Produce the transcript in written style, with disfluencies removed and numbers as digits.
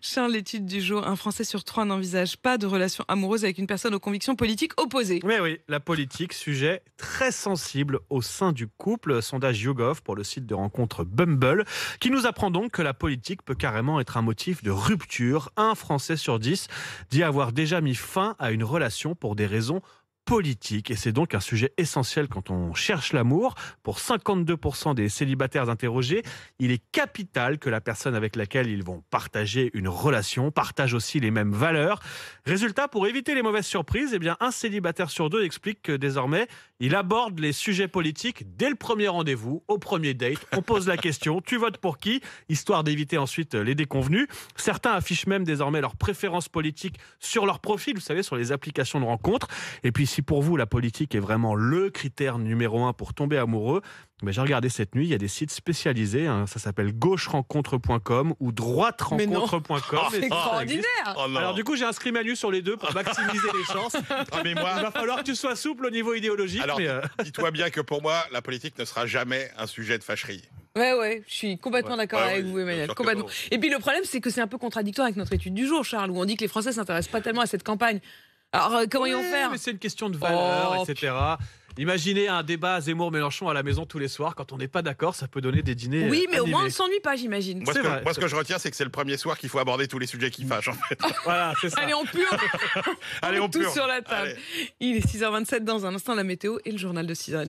Charles, l'étude du jour. Un Français sur 3 n'envisage pas de relation amoureuse avec une personne aux convictions politiques opposées. Mais oui, la politique, sujet très sensible au sein du couple. Sondage YouGov pour le site de rencontre Bumble, qui nous apprend donc que la politique peut carrément être un motif de rupture. Un Français sur 10 dit avoir déjà mis fin à une relation pour des raisons politique. Et c'est donc un sujet essentiel quand on cherche l'amour. Pour 52% des célibataires interrogés, il est capital que la personne avec laquelle ils vont partager une relation partage aussi les mêmes valeurs. Résultat, pour éviter les mauvaises surprises, eh bien, un célibataire sur 2 explique que désormais, il aborde les sujets politiques dès le premier rendez-vous, au premier date. On pose la question, tu votes pour qui? Histoire d'éviter ensuite les déconvenus. Certains affichent même désormais leurs préférences politiques sur leur profil, vous savez, sur les applications de rencontres. Et puis, si pour vous, la politique est vraiment le critère numéro 1 pour tomber amoureux, j'ai regardé cette nuit, il y a des sites spécialisés, ça s'appelle gaucherencontre.com ou droiterencontre.com. C'est extraordinaire. Alors du coup, j'ai inscrit Manu sur les deux pour maximiser les chances. Mais moi, il va falloir que tu sois souple au niveau idéologique. alors, dis-toi bien que pour moi, la politique ne sera jamais un sujet de fâcherie. Ouais, je suis complètement d'accord avec vous, Emmanuel. Complètement. Et puis le problème, c'est que c'est un peu contradictoire avec notre étude du jour, Charles, où on dit que les Français ne s'intéressent pas tellement à cette campagne. Alors, comment ils vont faire? Mais c'est une question de valeur, etc. Imaginez un débat Zemmour-Mélenchon à la maison tous les soirs. Quand on n'est pas d'accord, ça peut donner des dîners. Oui, mais au animés. moins on ne s'ennuie pas, j'imagine. Moi, ce que je retiens, c'est que c'est le premier soir qu'il faut aborder tous les sujets qui fâchent, en fait. Voilà, c'est ça. Allez, on pure. Allez, on Tout pure. sur la table. Allez. Il est 6h27 dans un instant, la météo et le journal de 6h.